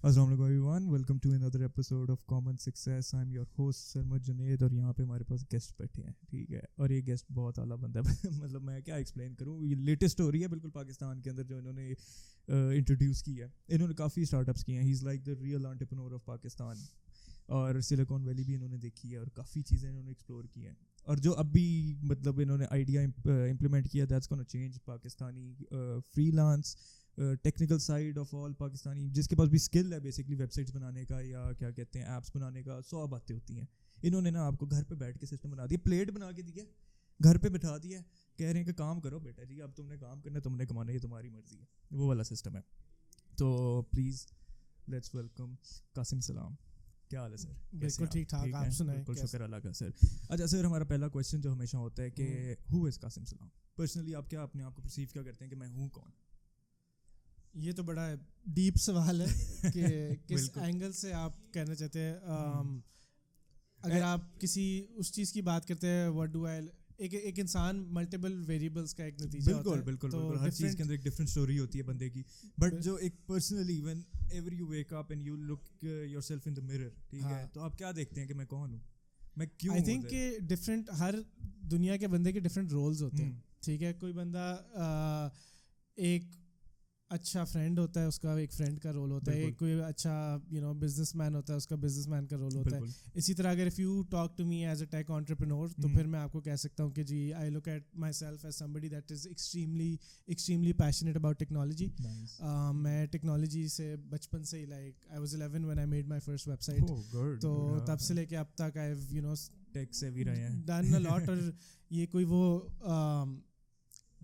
السلام علیکم everyone, welcome to another episode of common success. I am your host Sarmad Junaid, اور یہاں پہ ہمارے پاس گیسٹ بیٹھے ہیں. ٹھیک ہے، اور یہ گیسٹ بہت اعلیٰ بندہ ہے. مطلب میں کیا ایکسپلین کروں، یہ لیٹسٹ ہو رہی ہے بالکل پاکستان کے اندر جو انہوں نے انٹروڈیوس کی ہے. انہوں نے کافی اسٹارٹ اپس کیے ہیں. He is like the real entrepreneur of Pakistan. اور سلیکون ویلی بھی انہوں نے دیکھی ہے اور کافی چیزیں انہوں نے ایکسپلور کی ہیں. اور جو اب بھی مطلب انہوں نے آئیڈیا امپلیمنٹ کیا، that's gonna change Pakistani free lance technical side of all Pakistani. جس کے پاس بھی اسکل ہے بیسکلی ویب سائٹس بنانے کا یا کیا کہتے ہیں ایپس بنانے کا، 100 باتیں ہوتی ہیں. انہوں نے نا آپ کو گھر پہ بیٹھ کے سسٹم بنا دیا، پلیٹ بنا کے دیا، گھر پہ بٹھا دیا، کہہ رہے ہیں کہ کام کرو بیٹا جی، اب تم نے کام کرنا، تم نے کمانا، یہ تمہاری مرضی ہے. وہ والا سسٹم ہے. تو پلیز لیٹس ویلکم قاسم سلام. کیا حال ہے سر؟ بالکل ٹھیک ٹھاک، آپ سنائیں. بالکل شکر اللہ کا سر. اچھا سر، ہمارا پہلا کویشچن جو ہمیشہ ہوتا ہے کہ ہو از قاسم سلام. پرسنلی آپ کیا اپنے آپ کو پرسیو کیا کرتے ہیں کہ میں ہوں کون؟ یہ تو بڑا ڈیپ سوال ہے کہ کس اینگل سے آپ کہنا چاہتے ہیں. اگر آپ کسی اس چیز کی بات کرتے ہیں واٹ ڈو آئی، ایک انسان ملٹیپل ویریبلس کا ایک نتیجہ ہوتا ہے. بالکل بالکل، ہر چیز کے اندر ایک ڈفرینٹ اسٹوری ہوتی ہے بندے کی. بٹ جو ایک personally whenever you wake up and you look yourself in the mirror, ٹھیک ہے، تو آپ کیا دیکھتے ہیں کہ میں کون ہوں، میں کیوں؟ آئی تھنک کہ ڈفرینٹ، ہر دنیا کے بندے کے ڈفرینٹ رولز ہوتے ہیں. ٹھیک ہے، کوئی بندہ ایک اچھا فرینڈ ہوتا ہے، اس کا ایک فرینڈ کا رول ہوتا ہے. کوئی اچھا بزنس مین ہوتا ہے، اس کا بزنس مین کا رول ہوتا ہے. اسی طرح اگر if you talk to me as a tech entrepreneur, تو پھر میں آپ کو کہہ سکتا ہوں کہ جی I look at myself as somebody that is extremely passionate about technology. میں ٹیکنالوجی سے بچپن سے ہی، like I was 11 when I made my first website. تو تب سے لے کے اب تک I've ٹیک سے بھی رہے ہیں، done a lot. اور یہ کوئی وہ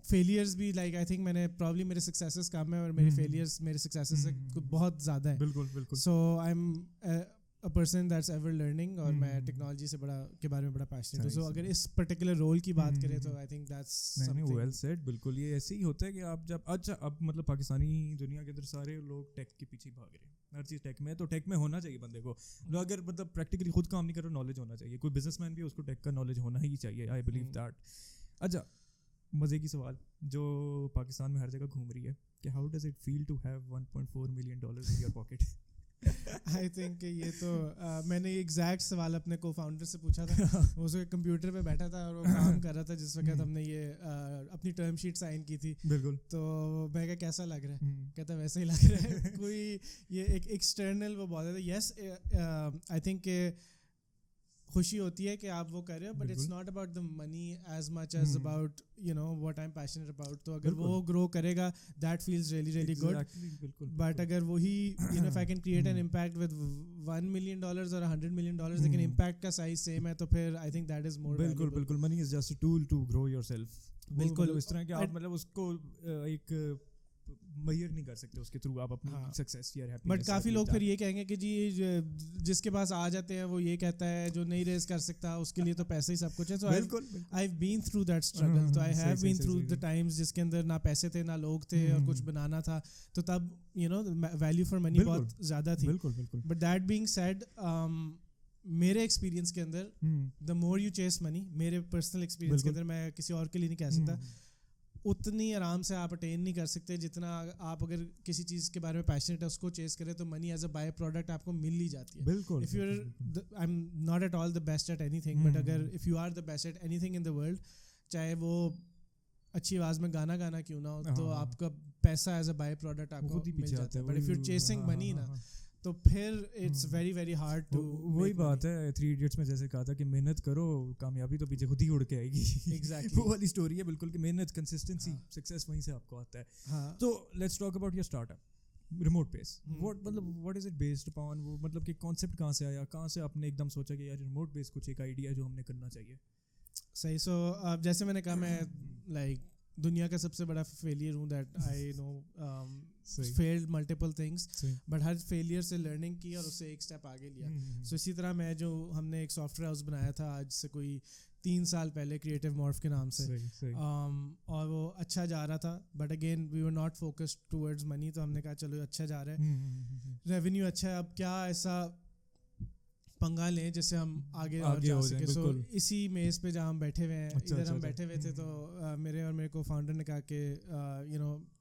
فیلیئرز بھی، لائک آئی تھنک میں نے پرابلی میرے سکسیسز کم ہیں اور میری فیلیئرز میرے سکسیسز سے بہت زیادہ ہیں. بالکل بالکل. So I am a person that's ever learning, اور میں ٹیکنالوجی سے کے بارے میں بڑا پیشنیٹ ہوں. سو اگر اس پرٹیکولر رول کی بات کریں تو I think that's well said. بالکل یہ ایسے ہی ہوتا ہے کہ آپ جب اب مطلب پاکستانی دنیا کے اندر سارے لوگ ٹیک کے پیچھے بھاگ رہے ہیں. ہر چیز ٹیک میں ہے، تو ٹیک میں ہونا چاہیے بندے کو. اگر مطلب پریکٹیکلی خود کام نہیں کر رہا، نالج ہونا چاہیے. کوئی بزنس مین بھی اس کو ٹیک کا نالج ہونا ہی چاہیے. I believe that. اچھا، مزے کی سوال جو پاکستان میں ہر جگہ گھوم رہی ہے کہ how does it feel to have $1.4 million in your pocket؟ I think کہ یہ تو میں نے ایگزیکٹ سوال اپنے کو فاؤنڈر سے پوچھا تھا. وہ اس وقت کمپیوٹر پہ بیٹھا تھا اور وہ کام کر رہا تھا جس وقت ہم نے یہ اپنی ٹرم شیٹ سائن کی تھی. بالکل. تو میں کہا کیسا لگ رہا ہے؟ کہتا ویسا ہی لگ رہا ہے. کوئی یہ ایک ایکسٹرنل وہ بہت ہے. یس آئی تھنک کہ خوشی ہوتی ہے کہ آپ وہ کر رہے ہو، but it's not about the money as much as about what I am passionate about. تو اگر وہ گرو کرے گا that feels really really good. But اگر وہی if I can create an impact with $1 million اور $100 million لیکن impact کا سائز سیم ہے، تو پھر I think that is more. بالکل بالکل. Money is just a tool to grow yourself. بالکل اس طرح کہ آپ مطلب اس کو ایک میئر نہیں کر سکتے اس کے تھرو آپ اپنی سکسیس یا ہیپینس. بٹ کافی لوگ پھر یہ کہیں گے کہ جی جس کے پاس آ جاتے ہیں وہ یہ کہتا ہے جو نہیں ریز کر سکتا اس کے لیے تو پیسے ہی سب کچھ ہے. So I have been through that struggle. تو I have been through the times جس کے اندر نہ پیسے تھے نہ لوگ تھے اور کچھ بنانا تھا. تو تب ویلیو فار منی بہت زیادہ تھی. بٹ دیٹ بینگ سیڈ، میرے ایکسپیرینس کے اندر دا مور یو چیس منی، میرے پرسنل ایکسپیرینس کے اندر، میں کسی اور کے لیے نہیں کہہ سکتا، اتنی آرام سے آپ اٹین نہیں کر سکتے جتنا آپ اگر کسی چیز کے بارے میں پیشنیٹ ہے اس کو چیز کریں تو money as a by product آپ کو مل ہی جاتی ہے. بالکل. If you I am not at all the best at anything, but اگر if you are the best at anything in the world, چاہے وہ اچھی آواز میں گانا گانا کیوں نہ ہو، تو آپ کا پیسہ ایز اے بائی پروڈکٹ آپ کو مل جاتا ہے. But if you chasing money نا، تو پھر it's very very hard to. وہی بات ہے 3 Idiots میں جیسے کہا تھا کہ محنت کرو، کامیابی تو پیچھے خود ہی اڑ کے آئے گی. ایگزیکٹلی وہ والی اسٹوری ہے بالکل کہ محنت، کنسسٹنسی، سکسیس وہیں سے آپ کو آتا ہے. تو let's talk about your start up remote base. What is it based upon? وہ مطلب کہ کانسیپٹ کہاں سے آیا، کہاں سے آپ نے ایک دم سوچا کہ یار ریموٹ بیس کچھ ایک آئیڈیا جو ہم نے کرنا چاہیے؟ صحیح. سو اب جیسے میں نے کہا، میں لائک دنیا کا سب سے بڑا فیلئر ہوں. That I know failed multiple things, but ہر فیلئر سے لرننگ کی اور اس سے ایک اسٹیپ آگے لیا. سو اسی طرح میں ہم نے ایک سافٹ ویئر ہاؤس بنایا تھا آج سے کوئی 3 سال پہلے، کریٹو مورف کے نام سے، اور وہ اچھا جا رہا تھا. But again we were not focused towards money. تو ہم نے کہا چلو اچھا جا رہا ہے، ریونیو اچھا ہے، اب کیا ایسا پنگا لیں جس سے ہم آگے اور جا سکیں. سو اسی میز پہ جہاں ہم بیٹھے ہوئے ہیں، ادھر ہم بیٹھے ہوئے تھے، تو میرے اور میرے کو فاؤنڈر نے کہا کہ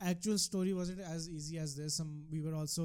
actual story wasn't as easy as this. We were also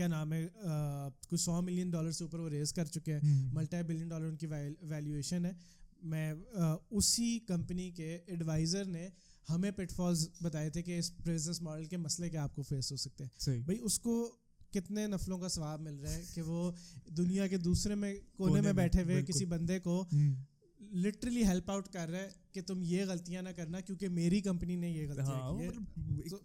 کیا نام ہے کچھ $100 ملین سے اوپر وہ ریز کر چکے ہیں, $multi-billion ان کی ویلیویشن ہے. میں اسی کمپنی کے ایڈوائزر نے ہمیں پٹ فالز بتائے تھے کہ اس بزنس ماڈل کے مسئلے کیا آپ کو فیس ہو سکتے ہیں. بھائی اس کو کتنے نفلوں کا ثواب مل رہا ہے کہ وہ دنیا کے دوسرے میں کونے میں بیٹھے ہوئے کسی بندے کو لٹرلی ہیلپ آؤٹ کر رہا ہے کہ تم یہ غلطیاں نہ کرنا کیونکہ میری کمپنی نے یہ غلطیاں کی ہے.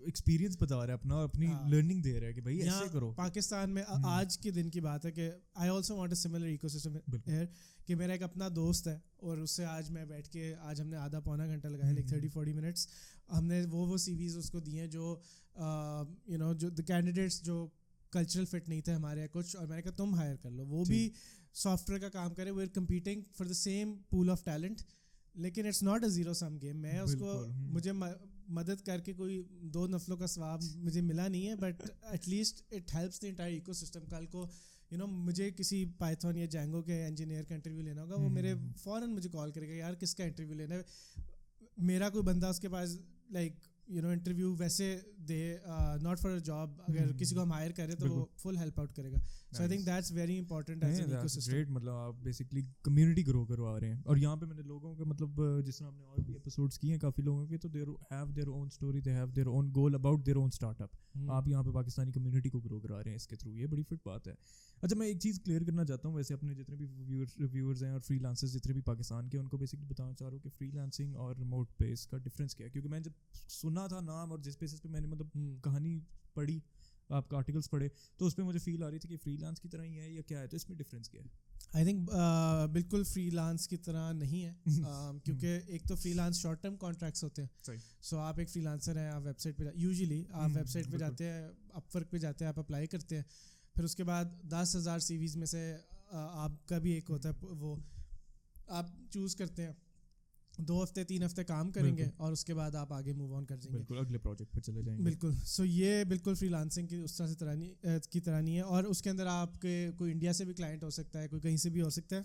ایکسپیرینس بتا رہا ہے اپنا, اپنی لرننگ دے رہا ہے کہ بھائی ایسے کرو. پاکستان میں آج کے دن کی بات ہے کہ I also want a similar ecosystem here, کہ میرا ایک اپنا دوست ہے اور اس سے آج میں بیٹھ کے آج ہم نے آدھا پونا گھنٹہ لگایا, لائک 30-40 منٹس. ہم نے وہ سی ویز اس کو دی ہیں جو یو نو جو کینڈیڈیٹس جو کلچرل فٹ نہیں تھے ہمارے کچھ, اور میں نے کہا تم ہائر کر لو, وہ بھی سافٹ ویئر کا کام کرے. We are competing for the same pool of talent, لیکن it's not a zero sum game. میں اس کو مجھے مدد کر کے کوئی 2 نفلوں کا ثواب مجھے ملا نہیں ہے, but at least it helps the entire ecosystem. کل کو یو نو مجھے کسی پائتھون یا جینگو کے انجینئر کا انٹرویو لینا ہوگا, وہ میرے فوراً مجھے کال کرے گا, یار کس کا انٹرویو لینا ہے. میرا کوئی بندہ اس کے پاس لائک یو نو انٹرویو ویسے they not for a job, اگر کسی کو ہم ہائر کریں تو وہ فل ہیلپ آؤٹ کرے گا. So I think that's very important as an ecosystem. Great, مطلب آپ بیسکلی کمیونٹی گرو کروا رہے ہیں. اور یہاں پہ میں نے لوگوں کے مطلب جس طرح ہم نے اور بھی ایپیسوڈس کیے ہیں کافی لوگوں کے, تو they have their own story, they have their own goal about their own startup. آپ یہاں پہ پاکستانی کمیونٹی کو گرو کرا رہے ہیں اس کے تھرو, یہ بڑی فٹ بات ہے. اچھا میں ایک چیز کلیئر کرنا چاہتا ہوں, ویسے اپنے جتنے بھی ریویورز ہیں اور فری لانسرز جتنے بھی پاکستان کے, ان کو بیسکلی بتانا چاہ رہا ہوں کہ فری لانسنگ اور ریموٹ بیس کا ڈفرینس کیا ہے. کیونکہ میں جب سنا تھا نام اور جس بیسس پہ میں نے مطلب کہانی پڑھی, آپ کا آرٹیکلس پڑھے, تو اس پہ مجھے فیل آ رہی تھی کہ فری لانس کی طرح ہی ہے یا کیا ہے, تو اس میں ڈفرینس کیا ہے؟ آئی تھنک بالکل فری لانس کی طرح نہیں ہے, کیونکہ ایک تو free lance short term contracts ہوتے ہیں. سو آپ ایک فری لانسر ہیں, آپ ویب سائٹ پہ یوزلی آپ ویب سائٹ پہ جاتے ہیں, اپ ورک پہ جاتے ہیں, آپ اپلائی کرتے ہیں, پھر اس کے بعد 10,000 سی ویز میں سے آپ کا بھی ایک ہوتا ہے, وہ آپ چوز کرتے ہیں 2 ہفتے 3 ہفتے کام کریں گے اور اس کے بعد آپ آگے موو آن کر جائیں گے, بالکل اگلے پروجیکٹ پہ چلے جائیں گے. بالکل. سو یہ بالکل فری لانسنگ کی اس طرح سے کی طرح نہیں ہے, اور اس کے اندر آپ کے کوئی انڈیا سے بھی کلائنٹ ہو سکتا ہے, کوئی کہیں سے بھی ہو سکتا ہے.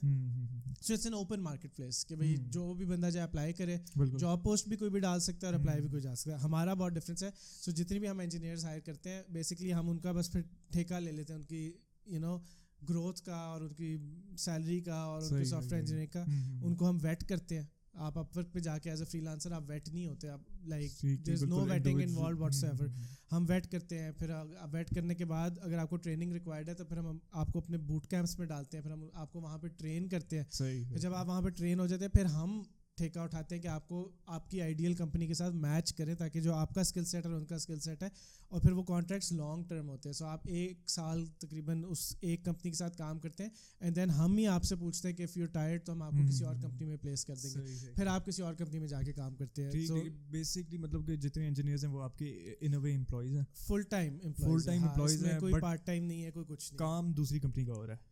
So it's an open marketplace کہ بھائی جو بھی بندہ جائے اپلائی کرے, جاب پوسٹ بھی کوئی بھی ڈال سکتا ہے اور اپلائی بھی کوئی جا سکتا ہے. ہمارا بہت ڈفرینس ہے. سو جتنی بھی ہم انجینئرز ہائر کرتے ہیں بیسکلی ہم ان کا بس پھر ٹھیکہ لے لیتے ہیں ان کی یو نو گروتھ کا اور ان کی سیلری کا اور ان کی سافٹ ویئر انجینئر کا. ان کو ہم ویٹ کرتے ہیں. آپ اپ ورک پہ جا کے ایز اے فری لانسر آپ ویٹ نہیں ہوتے, آپ like there is no waiting involved whatsoever ایور. ہم ویٹ کرتے ہیں, پھر ویٹ کرنے کے بعد اگر آپ کو ٹریننگ ریکوائرڈ ہے تو پھر ہم آپ کو اپنے بوٹ کیمپس میں ڈالتے ہیں, پھر ہم آپ کو وہاں پہ ٹرین کرتے ہیں. پھر جب آپ وہاں پہ ٹرین ہو جاتے ہیں, پھر ہم ٹھیکہ اٹھاتے ہیں کہ آپ کو آپ کی آئیڈیل کمپنی کے ساتھ میچ کریں تاکہ جو آپ کا اسکل سیٹ اور ان کا اسکل سیٹ ہے, اور پھر وہ کانٹریکٹس لانگ ٹرم ہوتے ہیں. سو آپ 1 سال تقریباً اس ایک کمپنی کے ساتھ کام کرتے ہیں, اینڈ دین ہم ہی آپ سے پوچھتے ہیں کہ اف یو ٹائرڈ تو ہم آپ کو کسی اور کمپنی میں پلیس کر دیں گے, پھر آپ کسی اور کمپنی میں جا کے کام کرتے ہیں. سو بیسکلی مطلب کہ جتنے انجینئرز ہیں وہ آپ کے ان اے وے امپلائیز ہیں, فل ٹائم امپلائیز ہیں, کوئی پارٹ ٹائم نہیں ہے, کوئی کچھ نہیں. کام دوسری کمپنی کا ہو رہا ہے,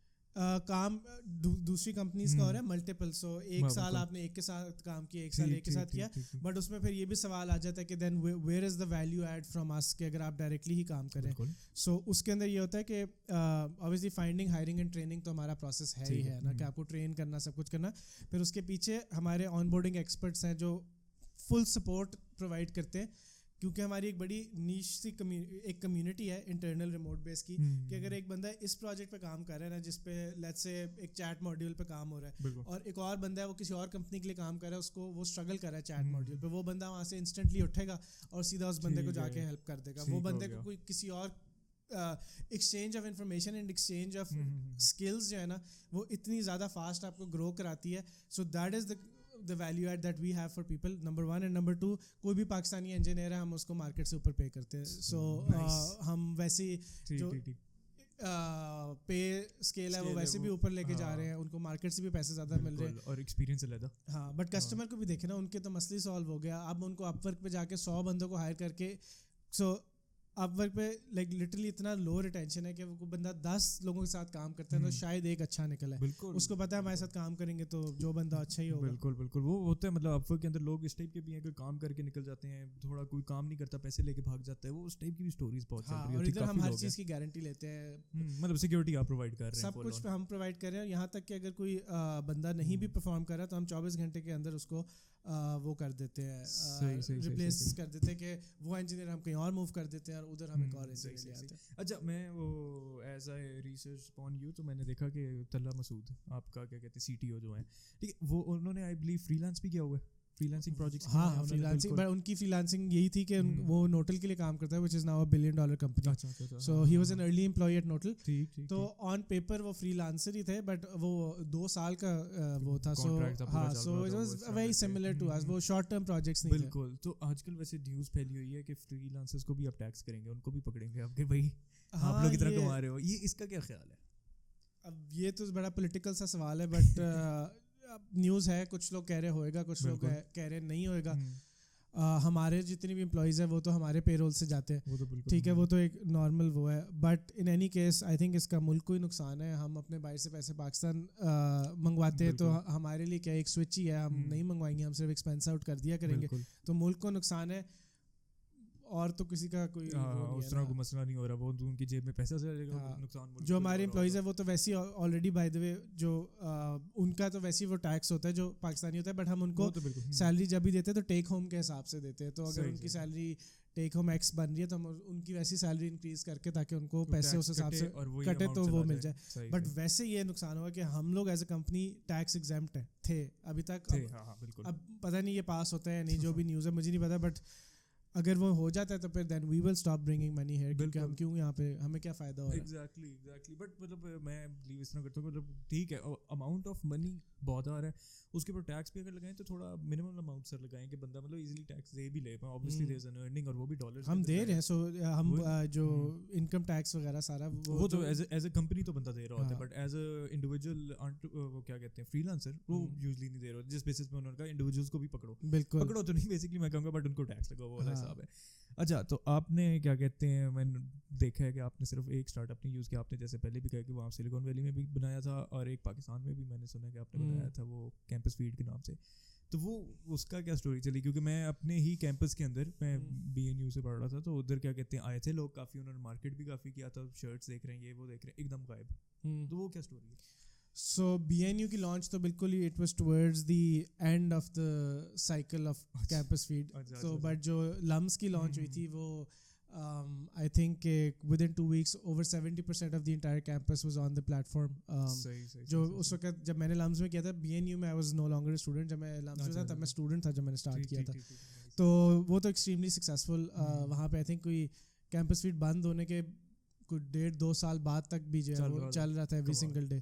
کام دوسری کمپنیز کا ہو رہا ہے ملٹیپل. سو 1 سال آپ نے ایک کے ساتھ کام کیا, 1 سال ایک کے ساتھ کیا, بٹ اس میں پھر یہ بھی سوال آ جاتا ہے کہ then where is the value add from us, کہ اگر آپ ڈائریکٹلی ہی کام کریں. سو اس کے اندر یہ ہوتا ہے کہ obviously finding, hiring and training تو ہمارا پروسیس ہے ہی ہے نا, کہ آپ کو ٹرین کرنا, سب کچھ کرنا. پھر اس کے پیچھے ہمارے آن بورڈنگ ایکسپرٹس ہیں جو فل سپورٹ پرووائڈ کرتے ہیں, کیونکہ ہماری ایک بڑی نیش سی ایک کمیونٹی ہے انٹرنل ریموٹ بیس کی, کہ اگر ایک بندہ اس پروجیکٹ پہ کام کر رہا ہے نا, جس پہ لیٹس سے ایک چیٹ ماڈیول پہ کام ہو رہا ہے, اور ایک اور بندہ ہے وہ کسی اور کمپنی کے لیے کام کر رہا ہے, اس کو وہ اسٹرگل کر رہا ہے چیٹ ماڈیول پہ, وہ بندہ وہاں سے انسٹنٹلی اٹھے گا اور سیدھا اس بندے کو جا کے ہیلپ کر دے گا. وہ بندے کو کوئی کسی اور exchange of information and exchange of skills جو ہے نا, وہ اتنی زیادہ فاسٹ آپ کو گرو کراتی ہے. So that is the value add that we have for people, number 1. and number 2, کوئی بھی پاکستانی انجینئر ہے ہم اس کو مارکیٹ سے اوپر پے کرتے ہیں. سو ہم ویسے جو پے اسکیل ہے وہ ویسے بھی اوپر لے کے جا رہے ہیں, ان کو مارکیٹ سے بھی پیسے زیادہ مل رہے ہیں اور ایکسپیرینس علیحدہ. ہاں, بٹ کسٹمر کو بھی دیکھیں نا, ان کے تو مسئلے سالو ہو گیا. اب ان کو اپ ورک پہ جا کے 100 بندوں کو ہائر کر کے, سو اپ ورک پہ لائک لٹرلی اتنا لو ریٹینشن ہے کہ وہ بندہ 10 لوگوں کے ساتھ کام کرتا ہے تو شاید ایک اچھا نکل ہے, اس کو پتا ہے ہمارے ساتھ کام کریں گے تو جو بندہ اچھا ہی ہوگا. بالکل بالکل, وہ ہوتا ہے مطلب اپ ورک کے اندر لوگ اس ٹائپ کے بھی ہیں کہ کام کر کے نکل جاتے ہیں, تھوڑا کوئی کام نہیں کرتا پیسے لے کے بھاگ جاتا ہے, وہ اس ٹائپ کی بھی اسٹوریز بہت چل رہی ہوتی ہیں. اور ادھر ہم ہر چیز کی گارنٹی لیتے ہیں, مطلب سیکورٹی آپ پرووائڈ کر رہے ہیں, سب کچھ ہم پرووائڈ کر رہے ہیں. یہاں تک کہ اگر کوئی بندہ نہیں بھی پرفارم کر رہا تو ہم 24 گھنٹے کے اندر اس کو وہ کر دیتے ہیں, ریپلیس کر دیتے ہیں, کہ وہ انجینئر ہم کہیں اور موو کر دیتے ہیں اور ادھر ہم ایک اور انجینئر لے آتے ہیں. اچھا میں وہ as a research upon you تو میں نے دیکھا کہ طلحہ مسعود آپ کا کیا کہتے ہیں CTO جو ہیں ٹھیک ہے وہ انہوں نے آئی بلیو فری لانس بھی کیا ہوا ہے فری لانسنگ پروجیکٹس. ہاں فری لانسنگ بٹ ان کی فری لانسنگ یہی تھی کہ وہ نوٹل کے لیے کام کرتا ہے which is now a $1 billion company. So he was an early employee at Notel. تو آن پیپر وہ فری لانسر ہی تھے بٹ وہ 2 سال کا وہ تھا. سو ہاں so it was very similar to us. وہ شارٹ ٹرم پروجیکٹس نہیں تھے. بالکل. تو آج کل ویسے نیوز پھیلی ہوئی ہے کہ فری لانسرز کو بھی اب ٹیکس کریں گے ان کو بھی پکڑیں گے اب کہ بھائی آپ لوگ اتنا کما رہے ہو. یہ اس کا کیا خیال ہے؟ اب یہ تو بڑا پولیٹیکل سا سوال ہے بٹ نیوز ہے کچھ لوگ کہہ رہے ہوئے گا کچھ لوگ کہہ رہے نہیں ہوئے گا. ہمارے جتنے بھی امپلائیز ہیں وہ تو ہمارے پے رول سے جاتے ہیں ٹھیک ہے وہ تو ایک نارمل وہ ہے but in any case I think اس کا ملک کو ہی نقصان ہے. ہم اپنے باہر سے پیسے پاکستان منگواتے ہیں تو ہمارے لیے کیا ایک سوئچ ہی ہے ہم نہیں منگوائیں گے ہم صرف ایکسپینس آؤٹ کر دیا کریں گے تو ملک کو نقصان ہے اور تو کسی کا کوئی اس طرح کوئی مسئلہ نہیں ہو رہا. وہ ان کی جیب میں پیسہ چلے گا نقصان جو ہمارے امپلائیز ہیں وہ تو ویسے آلریڈی بائی دا وے جو ان کا تو ویسے وہ ٹیکس ہوتا ہے جو پاکستانی ہوتا ہے بٹ ہم ان کو سیلری جب بھی دیتے ہیں تو ٹیک ہوم کے حساب سے دیتے ہیں. تو اگر ان کی سیلری ٹیک ہوم ایکس بن رہی ہے تو ہم ان کی ویسی سیلری انکریز کر کے تاکہ ان کو پیسے اس حساب سے کٹے تو وہ مل جائے. بٹ ویسے یہ نقصان ہوا کہ ہم لوگ ایز اے کمپنی ٹیکس ایگزیمپٹ تھے ابھی تک. اب پتہ نہیں یہ پاس ہوتا ہے نہیں جو بھی نیوز ہے مجھے نہیں پتا بٹ اگر وہ ہو جاتا ہے تو پھر then we will stop bringing money here کیونکہ ہم کیوں یہاں پہ ہمیں کیا فائدہ ہو رہا ہے. ایگزیکٹلی بٹ مطلب میں بلیو اس طرح کرتا ہوں مطلب ٹھیک ہے اماؤنٹ آف منی بہت آ رہا ہے اس کے اوپر ٹیکس بھی اگر لگائیں تو تھوڑا منیمم اماؤنٹ سر لگائیں کہ بندہ مطلب ایزیلی ٹیکس دے بھی لے. Obviously there is an earning اور وہ بھی ڈالرز ہم دے رہے ہیں. سو ہم جو انکم ٹیکس وغیرہ سارا وہ تو ایز اے کمپنی تو بندہ دے رہا ہوتا ہے بٹ ایز اے انڈیویجول وہ کیا کہتے ہیں فری لانسر وہ یوزلی نہیں دے رہا جس بیسس پہ انہوں نے کہا انڈیویجولس کو بھی پکڑو تو نہیں بیسکلی میں کہوں گا بٹ ان کو ٹیکس لگا وہ والا حساب ہے. اچھا تو آپ نے کیا کہتے ہیں میں نے دیکھا ہے کہ آپ نے صرف ایک اسٹارٹ اپ نہیں یوز کیا. آپ نے جیسے پہلے بھی کہا کہ وہ آپ سلیکون ویلی میں بھی بنایا تھا اور ایک پاکستان میں بھی میں نے سنا کہ آپ نے بنایا تھا وہ کیمپس فیڈ کے نام سے. تو وہ اس کا کیا اسٹوری چلی کیونکہ میں اپنے ہی کیمپس کے اندر میں BNU سے پڑھ رہا تھا تو ادھر کیا کہتے ہیں آئے تھے لوگ کافی انہوں نے مارکیٹ بھی کافی کیا تھا شرٹس دیکھ رہے ہیں یہ وہ دیکھ رہے ہیں ایک دم غائب. تو وہ کیا اسٹوری ہے؟ سو BNU کی لانچ تو بالکل ہی it was towards the end of the cycle of campus feed. So but جو لمس کی لانچ ہوئی تھی وہ I think within 2 weeks over 70% of the entire campus was on the platform. جو اس وقت جب میں نے لمس میں کیا تھا BNU میں I was no longer a student. جب میں لمس میں تھا تب میں اسٹوڈنٹ تھا جب میں نے اسٹارٹ کیا تھا. تو وہ تو ایکسٹریملی سکسیزفل وہاں پہ I think کوئی کیمپس فیڈ بند ہونے کے کوئی 1.5-2 سال بعد تک بھی جو ہے وہ چل رہا تھا ایوری سنگل ڈے.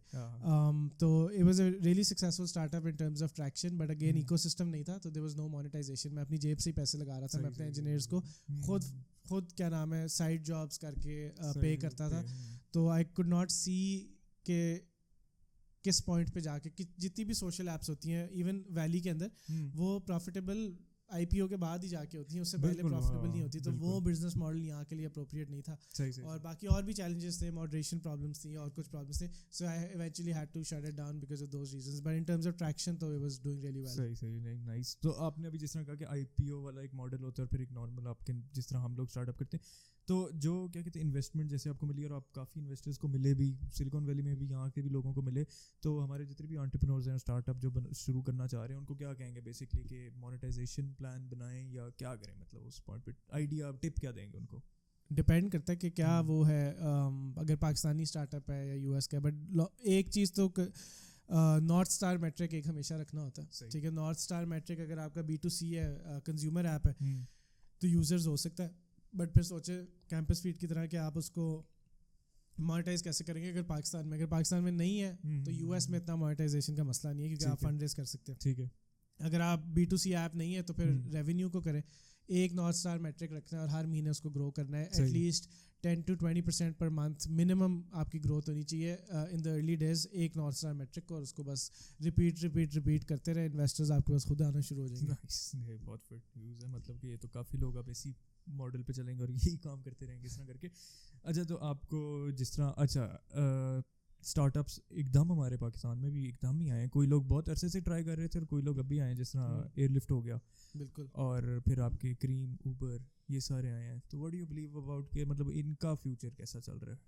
تو it was a really successful startup in terms of traction but again ecosystem نہیں تھا تو دیر واز نو مانیٹائزیشن. میں اپنی جیب سے ہی پیسے لگا رہا تھا. میں اپنے انجینئرس کو خود کیا نام ہے سائڈ جابس کر کے پے کرتا تھا. تو آئی کوڈ ناٹ سی کہ کس پوائنٹ پہ جا کے جتنی بھی سوشل ایپس ہوتی ہیں ایون ویلی کے اندر وہ پروفیٹیبل IPO کے بعد ہی جا کے ہوتی ہیں اس سے پہلے پروفیٹیبل نہیں ہوتی. تو وہ بزنس ماڈل یہاں کے لیے اپروپریٹ نہیں تھا. اور باقی اور بھی چیلنجز تھے ماڈریشن پرابلمس تھیں اور کچھ پرابلمس تھے. So I eventually had to shut it down because of those reasons but in terms of traction تو it was doing really well. صحیح نائس. تو آپ نے ابھی جس طرح کہا کہ IPO والا ایک ماڈل ہوتا ہے اور پھر ایک نارمل آپ کے جس طرح ہم لوگ اسٹارٹ اپ کرتے ہیں تو جو کیا کہتے ہیں انویسٹمنٹ جیسے آپ کو ملی اور آپ کافی انویسٹرز کو ملے بھی سلیکون ویلی میں بھی یہاں کے بھی لوگوں کو ملے تو ہمارے جتنے بھی انٹرپرینورز ہیں اسٹارٹ اپ جو شروع کرنا چاہ رہے ہیں ان کو کیا کہیں گے بیسکلی کہ مانیٹائزیشن پلان بنائیں یا کیا کریں مطلب اس پوائنٹ پہ آئیڈیا ٹپ کیا دیں گے ان کو؟ ڈپینڈ کرتا ہے کہ کیا وہ ہے اگر پاکستانی اسٹارٹ اپ ہے یا US کا. بٹ ایک چیز تو نارتھ اسٹار میٹرک ایک ہمیشہ رکھنا ہوتا ہے ٹھیک ہے. نارتھ اسٹار میٹرک اگر آپ کا B2C ہے کنزیومر ایپ ہے تو یوزرز ہو سکتا ہے بٹ پھر سوچے کیمپس فیڈ کی طرح کہ آپ اس کو مانیٹائز کیسے کریں گے. اگر پاکستان میں نہیں ہے تو US میں اتنا مانیٹائزیشن کا مسئلہ نہیں ہے کیونکہ آپ فنڈ ریز کر سکتے ہیں. ٹھیک ہے. اگر آپ B2C ایپ نہیں ہے تو پھر ریونیو کو کریں. ایک نارتھ اسٹار میٹرک رکھنا ہے اور ہر مہینے اس کو گرو کرنا ہے. ایٹ لیسٹ 10-20% پر منتھ منیمم آپ کی گروتھ ہونی چاہیے ان دا ارلی ڈیز. ایک نارتھ اسٹار میٹرک کو اور اس کو بس ریپیٹ کرتے رہے. انویسٹرز آپ کے پاس خود آنا شروع ہو جائیں گے. بہت فٹ نیوز ہے مطلب کہ یہ تو کافی لوگ اب اسی ماڈل پہ چلیں گے اور یہی کام کرتے رہیں گے اس طرح کر کے. اچھا تو آپ کو جس طرح اسٹارٹ اپس ایک دم ہمارے پاکستان میں بھی ایک دم ہی آئے ہیں. کوئی لوگ بہت عرصے سے ٹرائی کر رہے تھے اور کوئی لوگ ابھی آئے ہیں جس طرح ایئر لفٹ ہو گیا بالکل اور پھر آپ کے کریم اوبر یہ سارے آئے ہیں. تو what do you believe about کہ مطلب ان کا فیوچر کیسا چل رہا ہے؟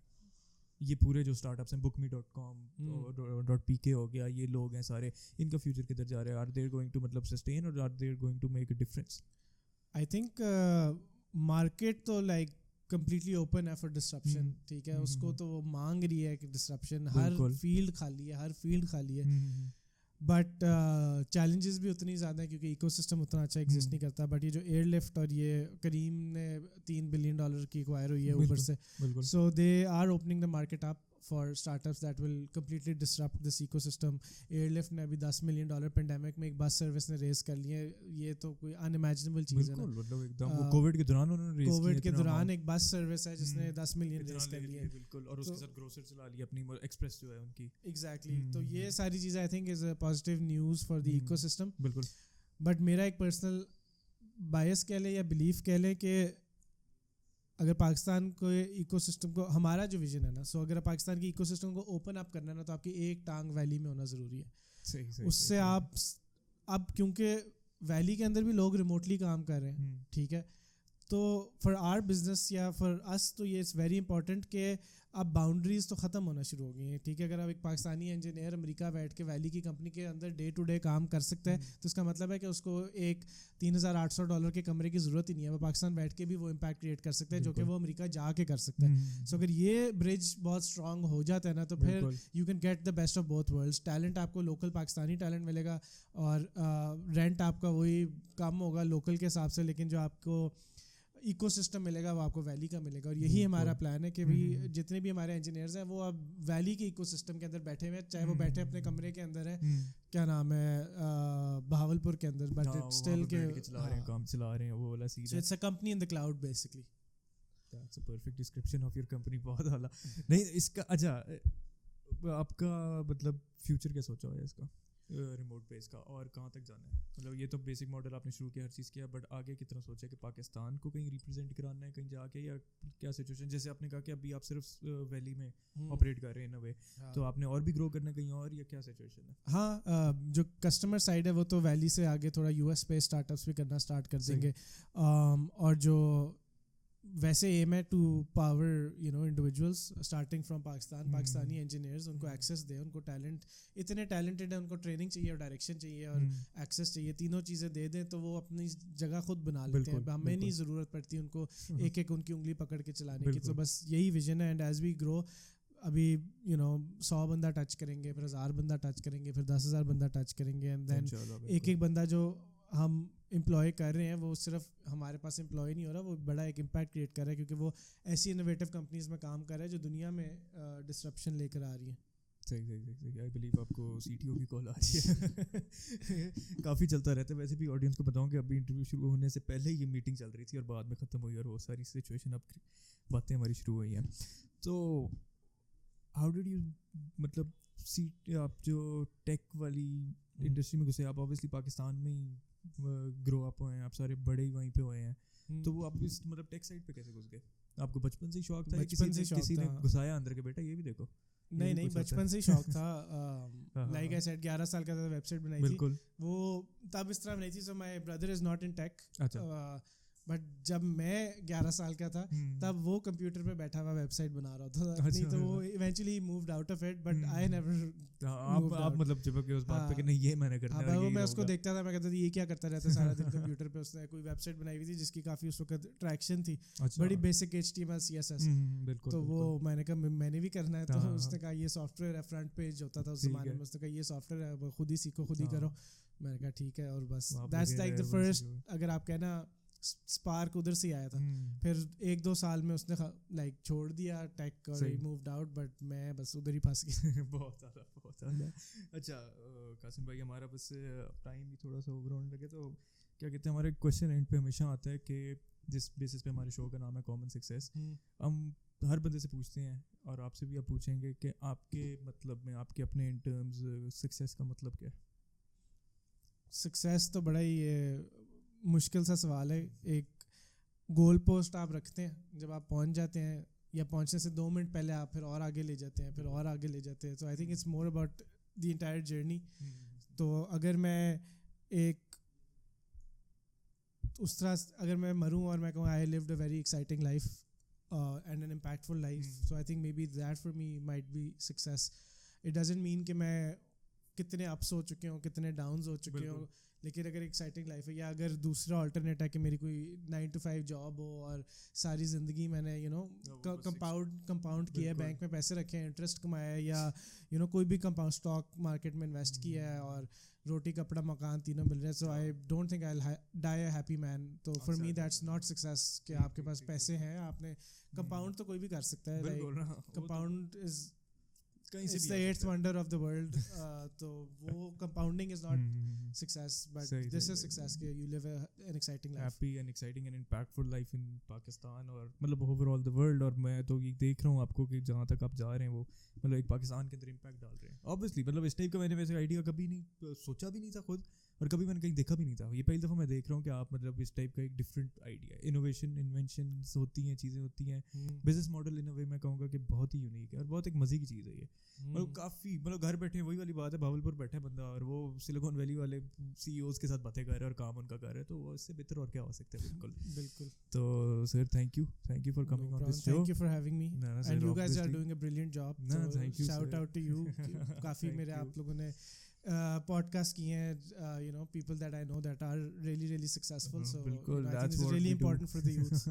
یہ پورے جو اسٹارٹ اپس ہیں bookme.com.pk ہو گیا یہ لوگ ہیں سارے ان کا فیوچر کدھر جا رہا ہے؟ آر دے گوئنگ ٹو مطلب سسٹین اور are they going to make a difference? I think market تو لائک کمپلیٹلی اوپن ہے فار ڈسرپشن, ٹھیک ہے, اس کو تو وہ مانگ رہی ہے کہ ڈسرپشن, ہر فیلڈ خالی ہے, بٹ چیلنجز بھی اتنی زیادہ ہیں کیونکہ ایکو سسٹم اتنا اچھا ایگزسٹ نہیں کرتا. بٹ یہ جو ایئر لفٹ اور یہ کریم نے $3 بلین کی ایکوائر ہوئی ہے اوپر سے, so they are opening the market up for startups that will completely disrupt this ecosystem. Airlift نے ابھی $10 million پینڈیمک میں ایک بس سروس نے ریز کر لی ہے, یہ تو کوئی unimaginable چیز ہے نا. مطلب ایک دم کووڈ کے دوران انہوں نے ریز کیا, کووڈ کے دوران ایک بس سروس ہے جس نے 10 ملین ریز کر لی ہے, بالکل, اور اس کے ساتھ گروسر چلا لی اپنی ایکسپریس جو ہے ان کی. ایگزیکٹلی, تو یہ ساری چیزیں I think is a positive news for the ecosystem. بالکل, بٹ میرا ایک پرسنل بائس کہہ لیں یا بلیف کہہ لیں کہ اگر پاکستان کو ایکو سسٹم کو, ہمارا جو ویژن ہے نا, سو اگر پاکستان کی ایکو سسٹم کو اوپن اپ کرنا ہے نا, تو آپ کی ایک ٹانگ ویلی میں ہونا ضروری ہے. اس سے آپ اب کیونکہ ویلی کے اندر بھی لوگ ریموٹلی کام کر رہے ہیں, ٹھیک ہے, تو فار آر بزنس یا فار اس تو یہ اٹس ویری امپورٹنٹ کہ اب باؤنڈریز تو ختم ہونا شروع ہو گئی ہیں, ٹھیک ہے. اگر آپ ایک پاکستانی انجینئر امریکہ بیٹھ کے ویلی کی کمپنی کے اندر ڈے ٹو ڈے کام کر سکتا ہے, تو اس کا مطلب ہے کہ اس کو ایک $3,800 کے کمرے کی ضرورت ہی نہیں ہے, وہ پاکستان بیٹھ کے بھی وہ امپیکٹ کریٹ کر سکتا ہے جو کہ وہ امریکہ جا کے کر سکتا ہے. سو اگر یہ برج بہت اسٹرانگ ہو جاتا ہے نا, تو پھر you can get the best of both worlds. Talent آپ کو لوکل پاکستانی ٹیلنٹ ملے گا, اور رینٹ آپ کا وہی کم ہوگا لوکل کے حساب سے, لیکن جو آپ کو ایکو سسٹم ملے گا وہ آپ کو ویلی کا ملے گا. اور یہی ہمارا پلان ہے کہ بھی جتنے بھی ہمارے انجینئرز ہیں وہ اب ویلی کے ایکو سسٹم کے اندر بیٹھے ہوئے ہیں, چاہے وہ بیٹھے اپنے کمرے کے اندر ہے, کیا نام ہے, بہاولپور کے اندر, بٹ اسٹل کے کام چلا رہے ہیں وہ والا سیدھا. It's a company in the cloud basically. That's a perfect description of your company, بہت اعلیٰ. نہیں اس کا اچھا, آپ کا مطلب فیوچر کیا سوچا ہوا ہے اس کا ریموٹ بیس کا, اور کہاں تک جانا ہے؟ مطلب یہ تو بیسک ماڈل آپ نے شروع کیا, ہر چیز کیا, بٹ آگے کتنا سوچا ہے کہ پاکستان کو کہیں ریپرزینٹ کرانا ہے کہیں جا کے, یا کیا سچویشن؟ جیسے آپ نے کہا کہ ابھی آپ صرف ویلی میں آپریٹ کر رہے ہیں وے, تو آپ نے اور بھی گرو کرنا کہیں اور, یا کیا سچویشن ہے؟ ہاں, جو کسٹمر سائڈ ہے وہ تو ویلی سے آگے تھوڑا یو ایس پہ اسٹارٹ اپس بھی کرنا اسٹارٹ کر دیں گے, اور جو ویسے ایم ہے to power individuals starting from Pakistan, Pakistani engineers, ان کو ایکسیس دیں, ان کو ٹیلنٹ اتنے ٹیلنٹڈ ہیں, ان کو ٹریننگ چاہیے اور ڈائریکشن چاہیے اور ایکسیس چاہیے, تینوں چیزیں دے دیں تو وہ اپنی جگہ خود بنا لیتے ہیں. ہمیں نہیں ضرورت پڑتی ان کو ایک ایک ان کی انگلی پکڑ کے چلانے کی. تو بس یہی ویژن ہے. اینڈ ایز وی گرو, ابھی 100 بندہ ٹچ کریں گے, پھر 1000 بندہ ٹچ کریں گے, پھر 10,000 بندہ ٹچ کریں گے, اینڈ دین ایک ایک بندہ جو ہم امپلائی کر رہے ہیں وہ صرف ہمارے پاس امپلائی نہیں ہو رہا, وہ بڑا ایک امپیکٹ کریٹ کر رہا ہے, کیونکہ وہ ایسی انوویٹو کمپنیز میں کام کر رہا ہے جو دنیا میں ڈسرپشن لے کر آ رہی ہیں. صحیح. آئی بلیو آپ کو سی ٹی او کی کال آ رہی ہے, کافی چلتا رہتا ہے. ویسے بھی آڈینس کو بتاؤں کہ ابھی انٹرویو شروع ہونے سے پہلے یہ میٹنگ چل رہی تھی اور بعد میں ختم ہوئی, اور وہ ساری سچویشن اب باتیں ہماری شروع ہوئی ہیں. تو ہاؤ ڈیڈ یو, مطلب آپ جو ٹیک والی انڈسٹری میں گھسے, آپ اوبیسلی پاکستان میں ہی گرو اپ ہوئے ہیں, آپ سارے بڑے ہی وہیں پہ ہوئے ہیں, تو وہ آپ اس مطلب ٹیک سائڈ پہ کیسے گھس گئے؟ آپ کو بچپن سے ہی شوق تھا, کسی نے گھسایا اندر کے بیٹا یہ بھی دیکھو؟ نہیں, بچپن سے ہی شوق تھا. لائک آئی سیڈ 11 سال کا تھا, ویب سائٹ بنائی تھی, وہ تب اس طرح بنائی تھی. So my brother is not in tech, but جب میں 11 سال کا تھا تب وہ کمپیوٹر پہ بیٹھا ہوا ویب سائٹ بنا رہا تھا اپنی, تو وہ eventually moved out of it, but I never. آپ مطلب جب کہ اس بات پہ کہ نہیں یہ میں نے کرنا ہے, میں اس کو دیکھتا تھا, میں کہتا تھا یہ کیا کرتا رہتا ہے سارا دن کمپیوٹر پہ. اس نے کوئی ویب سائٹ بنائی ہوئی تھی جس کی کافی اس وقت ٹریکشن تھی, بڑی بیسک HTML CSS, تو وہ میں نے کہا میں نے بھی کرنا ہے. تو اس نے کہا یہ سافٹ ویئر ہے, فرنٹ پیج ہوتا تھا اس زمانے میں, اس نے کہا یہ سافٹ ویئر ہے, خود ہی سیکھو, خود ہی کرو. میں نے کہا ٹھیک ہے, اور بس دیٹس لائک دا فرسٹ, اگر آپ کہنا اسپارک ادھر سے آیا تھا. پھر 1-2 سال میں اس نے لائک چھوڑ دیا ٹیک اور مووڈ آؤٹ, بٹ میں بس ادھر ہی پھنس گیا. بہت زیادہ. اچھا قاسم بھائی, ہمارا بس ٹائم بھی تھوڑا سا اوور ہونے لگے, تو کیا کہتے ہیں ہمارے کویشچن اینڈ پہ ہمیشہ آتا ہے کہ جس بیسس پہ ہمارے شو کا نام ہے کامن سکسیس, ہم ہر بندے سے پوچھتے ہیں, اور آپ سے بھی آپ پوچھیں گے کہ آپ کے مطلب میں, آپ کے اپنے ان ٹرمز سکسیس کا مطلب کیا ہے؟ سکسیس تو بڑا ہی مشکل سا سوال ہے. ایک گول پوسٹ آپ رکھتے ہیں, جب آپ پہنچ جاتے ہیں یا پہنچنے سے 2 منٹ پہلے آپ پھر اور آگے لے جاتے ہیں, پھر اور آگے لے جاتے ہیں. تو I think it's more about the entire journey. تو اگر میں ایک اس طرح اگر میں مروں اور میں کہوں I lived a very exciting life and an impactful life, so I think maybe that for me might be success. It doesn't mean کہ میں کتنے اپس ہو چکے ہوں, کتنے ڈاؤنز ہو چکے ہوں, لیکن اگر ایکسائٹنگ لائف ہے, یا اگر دوسرا آلٹرنیٹ ہے کہ میری کوئی 9 to 5 جاب ہو اور ساری زندگی میں نے کمپاؤنڈ کیا ہے, بینک میں پیسے رکھے ہیں, انٹرسٹ کمایا ہے, یا کوئی بھی کمپاؤنڈ اسٹاک مارکیٹ میں انویسٹ کیا ہے, اور روٹی کپڑا مکان تینوں مل رہے ہیں, so I don't think I will die a happy man. تو for me that's not success کہ آپ کے پاس پیسے ہیں, آپ نے کمپاؤنڈ تو کوئی بھی کر سکتا ہے, compound is it's the eighth wonder of the world. تو وہ compounding is not success, but this is success کہ you live an exciting life, happy and exciting and impactful life in Pakistan اور مطلب over all the world. اور میں تو یہ دیکھ رہا ہوں آپ کو کہ جہاں تک آپ جا رہے ہیں وہ مطلب ایک پاکستان کے اندر امپیکٹ ڈال رہے ہیں. obviously مطلب اس ٹائپ کا میں نے ویسے آئیڈیا کبھی نہیں سوچا بھی نہیں تھا خود, اور کبھی میں نے کہیں دیکھا بھی نہیں تھا. یہ پہلی دفعہ میں دیکھ رہا ہوں کہ آپ مطلب اس ٹائپ کا ایک ڈفرینٹ آئیڈیا, انوینشنز ہوتی ہیں, چیزیں ہوتی ہیں, بزنس ماڈل ان اے وے میں کہوں گا کہ بہت ہی یونیک ہے اور بہت ایک مزے کی چیز ہے یہ. مطلب کافی مطلب گھر بیٹھے وہی والی بات ہے, بھاولپور بیٹھے بندہ اور وہ سلیکون ویلی والے CEOs کے ساتھ باتیں کر رہے ہیں اور کام ان کا کر رہے ہیں, تو وہ اس سے بہتر اور کیا ہو سکتا ہے. بالکل. تو sir thank you for coming on this show. Thank you for having me, and you guys are doing a brilliant job. Shout out to you. کافی میرے آپ لوگوں نے پوڈ کاسٹ کیے ہیں, people that I know that are really successful, so it's really important for the youth.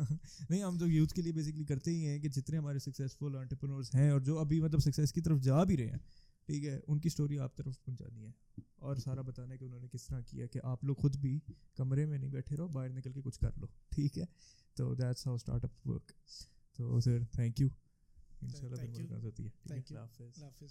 نہیں, ہم تو یوتھ کے لیے بیسکلی کرتے ہی ہیں کہ جتنے ہمارے سکسیزفل انٹرپرینورز ہیں اور جو ابھی مطلب سکسیز کی طرف جا بھی رہے ہیں, ٹھیک ہے, ان کی اسٹوری آپ طرف پہنچانی ہے اور سارا بتانا ہے کہ انہوں نے کس طرح کیا, کہ آپ لوگ خود بھی کمرے میں نہیں بیٹھے رہو, باہر نکل کے کچھ کر لو, ٹھیک ہے. تو that's how start up work. تو سر تھینک یو, ان شاء اللہ پھر ملاقات ہوتی ہے. اللہ حافظ.